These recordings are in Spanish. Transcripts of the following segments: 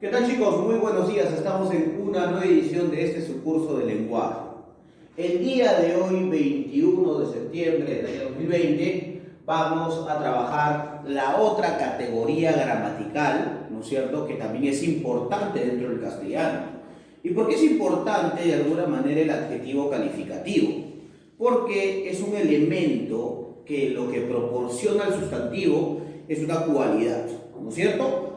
¿Qué tal, chicos? Muy buenos días. Estamos en una nueva edición de este su curso de lenguaje. El día de hoy, 21 de septiembre del año 2020, vamos a trabajar la otra categoría gramatical, ¿no es cierto?, que también es importante dentro del castellano. ¿Y por qué es importante de alguna manera el adjetivo calificativo? Porque es un elemento que lo que proporciona al sustantivo es una cualidad, ¿no es cierto?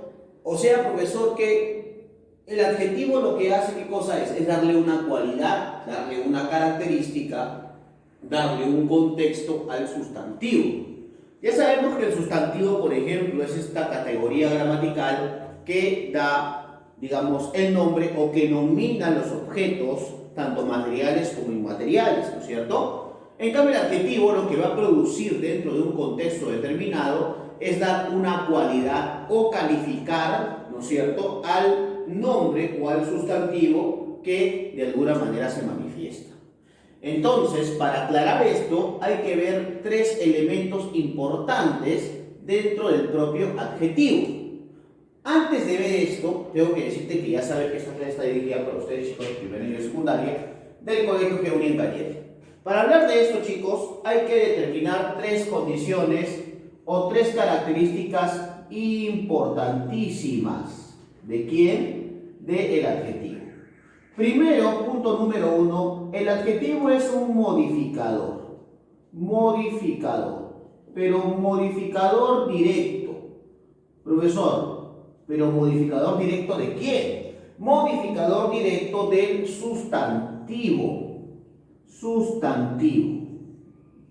O sea, profesor, que el adjetivo lo que hace, ¿qué cosa es? Es darle una cualidad, darle una característica, darle un contexto al sustantivo. Ya sabemos que el sustantivo, por ejemplo, es esta categoría gramatical que da, digamos, el nombre o que nomina los objetos, tanto materiales como inmateriales, ¿no es cierto? En cambio, el adjetivo lo que va a producir dentro de un contexto determinado es dar una cualidad o calificar, ¿no es cierto?, al nombre o al sustantivo que de alguna manera se manifiesta. Entonces, para aclarar esto, hay que ver tres elementos importantes dentro del propio adjetivo. Antes de ver esto, tengo que decirte que ya sabes que esta clase está dirigida para ustedes, chicos de primer año de secundaria, del Colegio Jerónimo Gallego. Para hablar de esto, chicos, hay que determinar tres condiciones o tres características importantísimas. ¿De quién? Del adjetivo. Primero, punto número uno, el adjetivo es un modificador. Modificador. Pero un modificador directo. Profesor, ¿pero modificador directo de quién? Modificador directo del sustantivo. Sustantivo.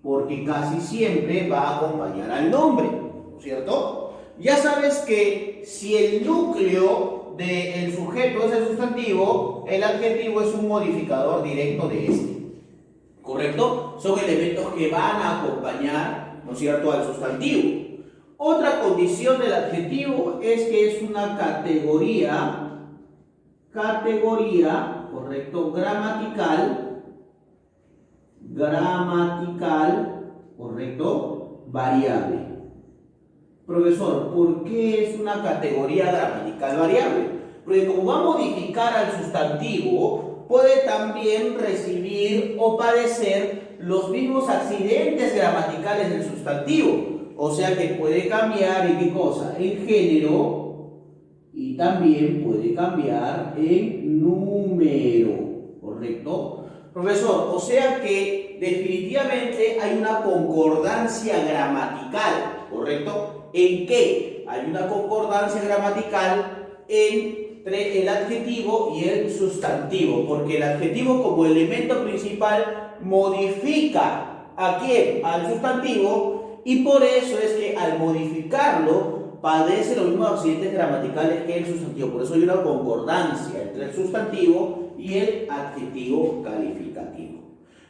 Porque casi siempre va a acompañar al nombre, ¿no es cierto? Ya sabes que si el núcleo del sujeto es el sustantivo, el adjetivo es un modificador directo de este. ¿Correcto? Son elementos que van a acompañar, ¿no es cierto?, al sustantivo. Otra condición del adjetivo es que es una categoría, correcto, gramatical, correcto, variable. Profesor, ¿por qué es una categoría gramatical variable? Porque como va a modificar al sustantivo, puede también recibir o padecer los mismos accidentes gramaticales del sustantivo. O sea que puede cambiar en qué cosa, en género, y también puede cambiar en número, ¿correcto? Profesor, o sea que definitivamente hay una concordancia gramatical, ¿correcto? ¿En qué? Hay una concordancia gramatical entre el adjetivo y el sustantivo, porque el adjetivo como elemento principal modifica ¿a quién? Al sustantivo, y por eso es que al modificarlo padece los mismos accidentes gramaticales que el sustantivo. Por eso hay una concordancia entre el sustantivo y el adjetivo calificativo.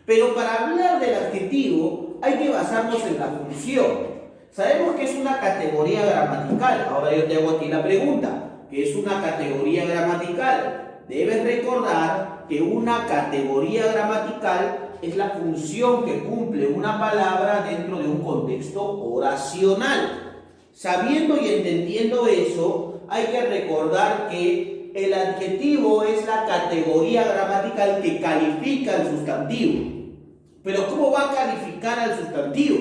Pero para hablar del adjetivo hay que basarnos en la función. Sabemos que es una categoría gramatical. Ahora yo te hago aquí la pregunta, ¿qué es una categoría gramatical? Debes recordar que una categoría gramatical es la función que cumple una palabra dentro de un contexto oracional. Sabiendo y entendiendo eso, hay que recordar que el adjetivo es la categoría gramatical que califica al sustantivo. Pero ¿cómo va a calificar al sustantivo?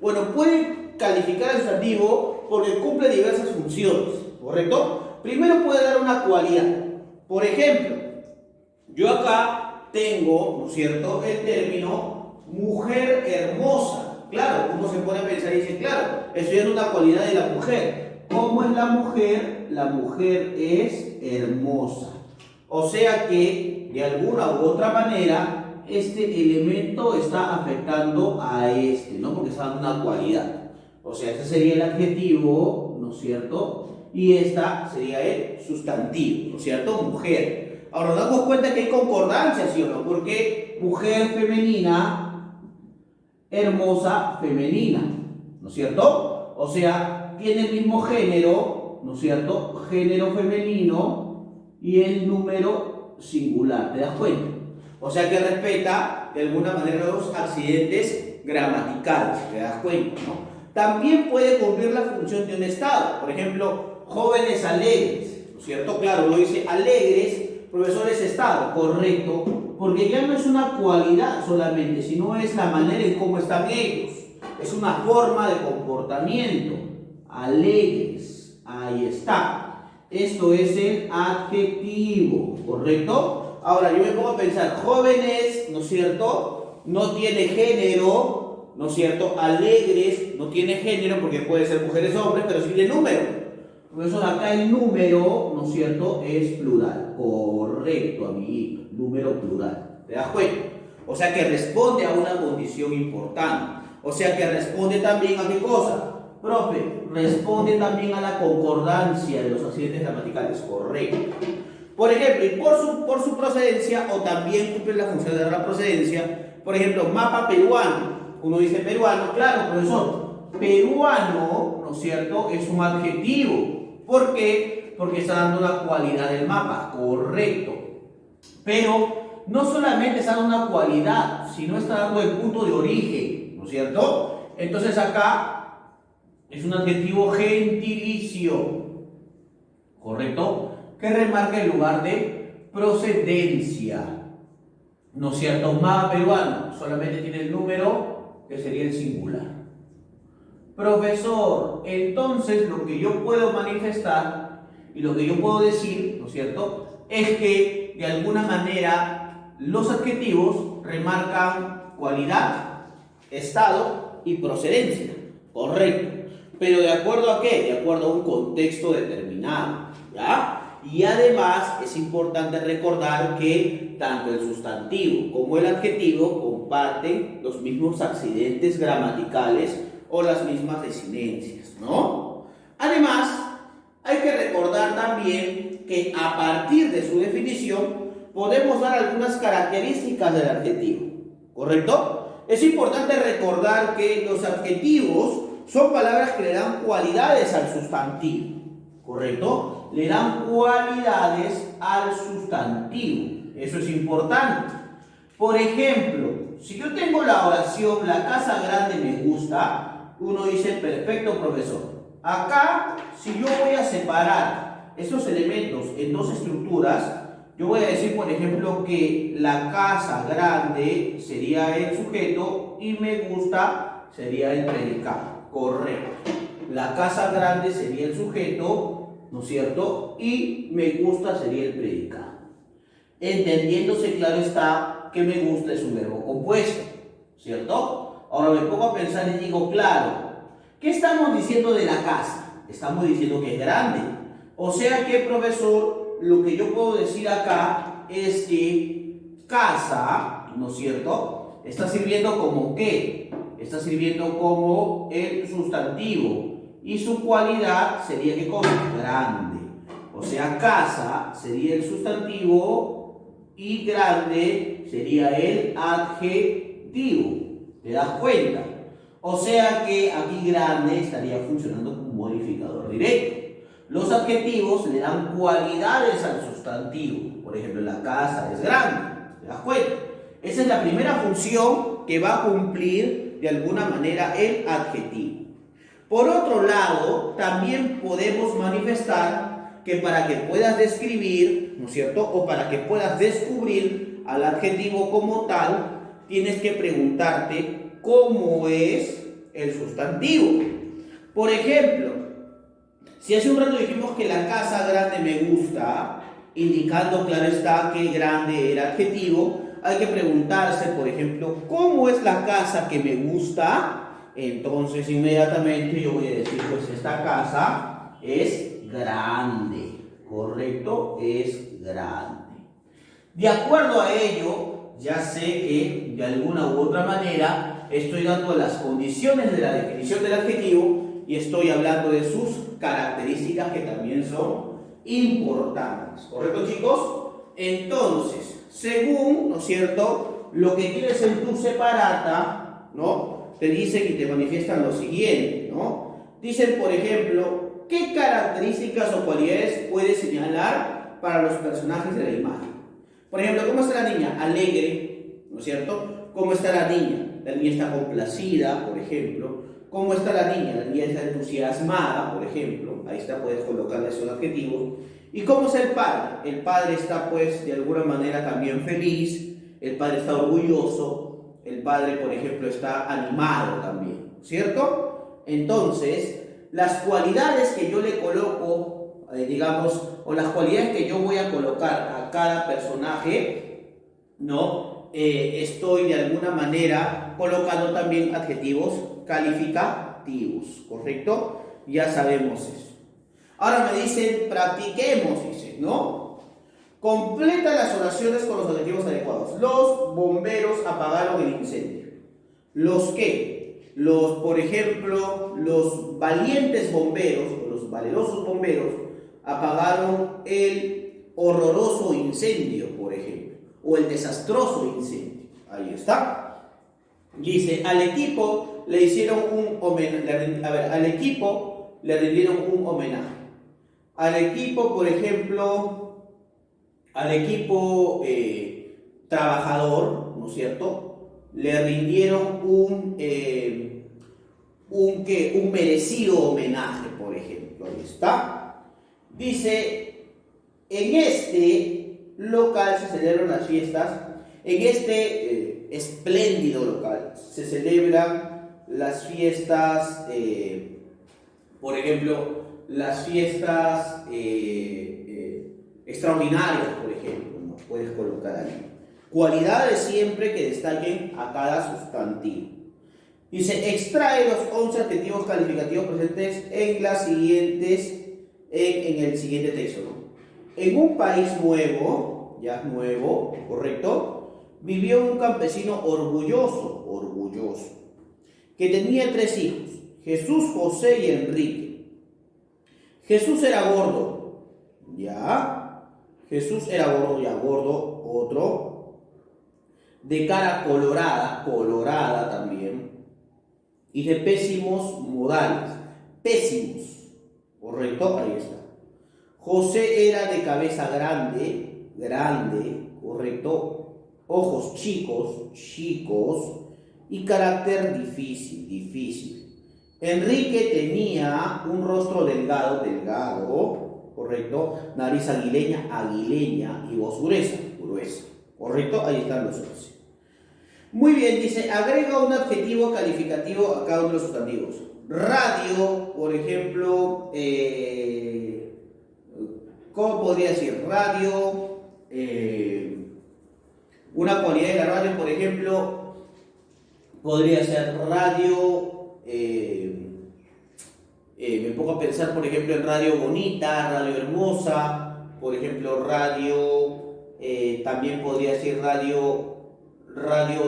Bueno, puede calificar al sustantivo porque cumple diversas funciones, ¿correcto? Primero puede dar una cualidad. Por ejemplo, yo acá tengo, ¿no es cierto?, el término mujer hermosa. Claro, uno se pone a pensar y dice, claro, estoy dando una cualidad de la mujer. ¿Cómo es la mujer? La mujer es hermosa. O sea que, de alguna u otra manera, este elemento está afectando a este, ¿no? Porque está dando una cualidad. O sea, este sería el adjetivo, ¿no es cierto? Y esta sería el sustantivo, ¿no es cierto? Mujer. Ahora nos damos cuenta que hay concordancia, ¿sí o no? Porque mujer femenina, hermosa femenina, ¿no es cierto? O sea, tiene el mismo género, ¿no es cierto? Género femenino y el número singular, ¿te das cuenta? O sea que respeta de alguna manera los accidentes gramaticales, ¿te das cuenta, no? También puede cumplir la función de un estado, por ejemplo, jóvenes alegres, ¿no ¿no es cierto? Claro, uno dice alegres, profesor, es estado, correcto, porque ya no es una cualidad solamente, sino es la manera en cómo están ellos, es una forma de comportamiento, alegres, ahí está, esto es el adjetivo, ¿correcto? Ahora yo me pongo a pensar, jóvenes, ¿no es cierto? No tiene género, ¿no es cierto? Alegres, no tiene género porque puede ser mujeres o hombres, pero sí tiene número. Por eso acá el número, ¿no es cierto?, es plural. Correcto, amiguito. Número plural. ¿Te das cuenta? O sea que responde a una condición importante. O sea que responde también a qué cosa. Profe, responde también a la concordancia de los accidentes gramaticales. Correcto. Por ejemplo, y por su procedencia, o también cumple la función de la procedencia. Por ejemplo, mapa peruano. Uno dice peruano, claro, profesor. Peruano, ¿no es cierto?, es un adjetivo. ¿Por qué? Porque está dando una cualidad del mapa, correcto. Pero no solamente está dando una cualidad, sino está dando el punto de origen, ¿no es cierto? Entonces acá es un adjetivo gentilicio, ¿correcto? Que remarca el lugar de procedencia, ¿no es cierto? Mapa peruano solamente tiene el número que sería el singular. Profesor, entonces lo que yo puedo manifestar y lo que yo puedo decir, ¿no es cierto?, es que de alguna manera los adjetivos remarcan cualidad, estado y procedencia. Correcto. Pero ¿de acuerdo a qué? De acuerdo a un contexto determinado, ¿ya? Y además es importante recordar que tanto el sustantivo como el adjetivo comparten los mismos accidentes gramaticales o las mismas desinencias, ¿no? Además, hay que recordar también que a partir de su definición podemos dar algunas características del adjetivo, ¿correcto? Es importante recordar que los adjetivos son palabras que le dan cualidades al sustantivo, ¿correcto? Le dan cualidades al sustantivo, eso es importante. Por ejemplo, si yo tengo la oración, la casa grande me gusta, uno dice, perfecto, profesor. Acá, si yo voy a separar estos elementos en dos estructuras, yo voy a decir, por ejemplo, que la casa grande sería el sujeto y me gusta sería el predicado. Correcto. La casa grande sería el sujeto, ¿no es cierto? Y me gusta sería el predicado. Entendiéndose, claro está, que me gusta es un verbo compuesto, ¿cierto? Ahora me pongo a pensar y digo, claro, ¿qué estamos diciendo de la casa? Estamos diciendo que es grande. O sea que, profesor, lo que yo puedo decir acá es que casa, ¿no es cierto?, está sirviendo como ¿qué? Está sirviendo como el sustantivo. Y su cualidad sería ¿qué cosa? Grande. O sea, casa sería el sustantivo y grande sería el adjetivo. ¿Te das cuenta? O sea que aquí grande estaría funcionando como modificador directo. Los adjetivos le dan cualidades al sustantivo. Por ejemplo, la casa es grande. ¿Te das cuenta? Esa es la primera función que va a cumplir de alguna manera el adjetivo. Por otro lado, también podemos manifestar que para que puedas describir, ¿no es cierto?, o para que puedas descubrir al adjetivo como tal, tienes que preguntarte cómo es el sustantivo. Por ejemplo, si hace un rato dijimos que la casa grande me gusta, indicando, claro está, que grande era adjetivo, hay que preguntarse, por ejemplo, ¿cómo es la casa que me gusta? Entonces, inmediatamente yo voy a decir, pues esta casa es grande, ¿correcto? Es grande. De acuerdo a ello, ya sé que de alguna u otra manera estoy dando las condiciones de la definición del adjetivo y estoy hablando de sus características que también son importantes. ¿Correcto, chicos? Entonces, según, ¿no es cierto?, lo que tienes en tu separata, ¿no?, te dicen y te manifiestan lo siguiente, ¿no? Dicen, por ejemplo, ¿qué características o cualidades puedes señalar para los personajes de la imagen? Por ejemplo, ¿cómo está la niña? Alegre, ¿no es cierto? ¿Cómo está la niña? La niña está complacida, por ejemplo. ¿Cómo está la niña? La niña está entusiasmada, por ejemplo. Ahí está, puedes colocarle esos adjetivos. ¿Y cómo es el padre? El padre está pues de alguna manera también feliz, el padre está orgulloso, el padre por ejemplo está animado también, ¿cierto? Entonces, las cualidades que yo le coloco, digamos, o las cualidades que yo voy a colocar a cada personaje, ¿no? Estoy de alguna manera colocando también adjetivos calificativos, ¿correcto? Ya sabemos eso. Ahora me dicen, practiquemos, dice, ¿no? Completa las oraciones con los adjetivos adecuados. Los bomberos apagaron el incendio. ¿Los qué? Por ejemplo, los valientes bomberos, o los valerosos bomberos, apagaron el horroroso incendio, por ejemplo, o el desastroso incendio. Ahí está. Dice, al equipo le hicieron un homenaje. A ver, al equipo le rindieron un homenaje. Al equipo, por ejemplo, al equipo trabajador, ¿no es cierto? Le rindieron un merecido homenaje, por ejemplo. Ahí está. Dice, en este local se celebran las fiestas, en este espléndido local se celebran las fiestas, por ejemplo, las fiestas extraordinarias, por ejemplo, ¿no? Puedes colocar ahí. Cualidades siempre que destaquen a cada sustantivo. Dice, extrae los 11 adjetivos calificativos presentes en las siguientes, en el siguiente texto, ¿no? En un país nuevo, ya nuevo, correcto, vivió un campesino orgulloso, que tenía 3 hijos, Jesús, José y Enrique. Jesús era gordo, ya. Jesús era gordo, ya, gordo, otro. De cara colorada también. Y de pésimos modales, pésimos, correcto, ahí está. José era de cabeza grande, correcto. Ojos chicos. Y carácter difícil. Enrique tenía un rostro delgado, correcto, nariz aguileña y voz gruesa, correcto, ahí están los 11. Muy bien, dice, agrega un adjetivo calificativo a cada uno de los sustantivos. Radio, por ejemplo, ¿cómo podría decir? Radio, una cualidad de la radio, por ejemplo, podría ser radio. Me pongo a pensar, por ejemplo, en radio bonita, radio hermosa, por ejemplo, radio, también podría ser radio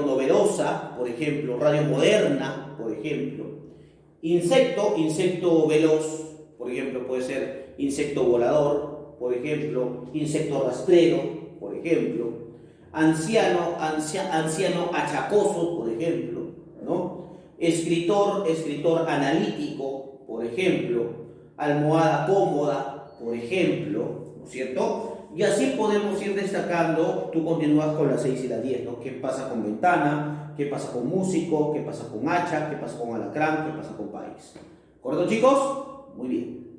novedosa, por ejemplo, radio moderna, por ejemplo. Insecto veloz, por ejemplo, puede ser insecto volador, por ejemplo, insecto rastrero, por ejemplo. Anciano achacoso, por ejemplo, ¿no? Escritor analítico, por ejemplo, almohada cómoda, por ejemplo, ¿no es cierto? Y así podemos ir destacando. Tú continúas con la 6 y la 10, ¿no? ¿Qué pasa con ventana? ¿Qué pasa con músico? ¿Qué pasa con hacha? ¿Qué pasa con alacrán? ¿Qué pasa con país? ¿Correcto, chicos? Muy bien.